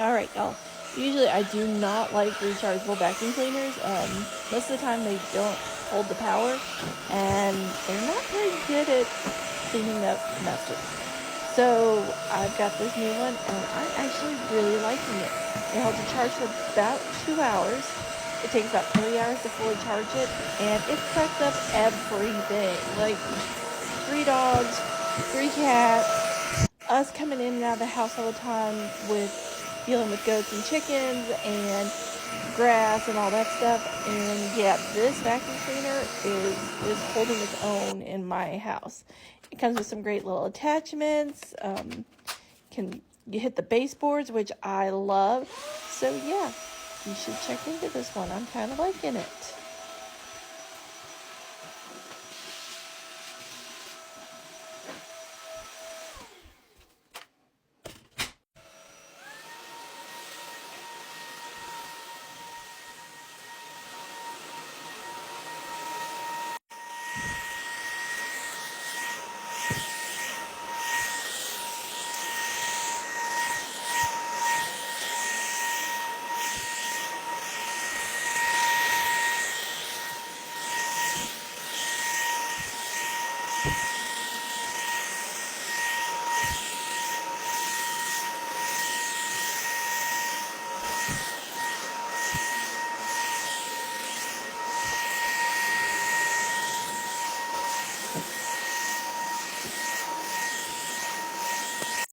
Alright, y'all. Usually I do not like rechargeable vacuum cleaners. Most of the time they don't hold the power, and they're not very good at cleaning up messes. So I've got this new one, and I'm actually really liking it. It holds a charge for about 2 hours. It takes about 3 hours to fully charge it, and it sucks up everything. Like 3 dogs, 3 cats, us coming in and out of the house all the time with dealing with goats and chickens and grass and all that stuff. And yeah, this vacuum cleaner is holding its own in my house. It comes with some great little attachments. You hit the baseboards, which I love. So yeah, you should check into this one. I'm kind of liking it.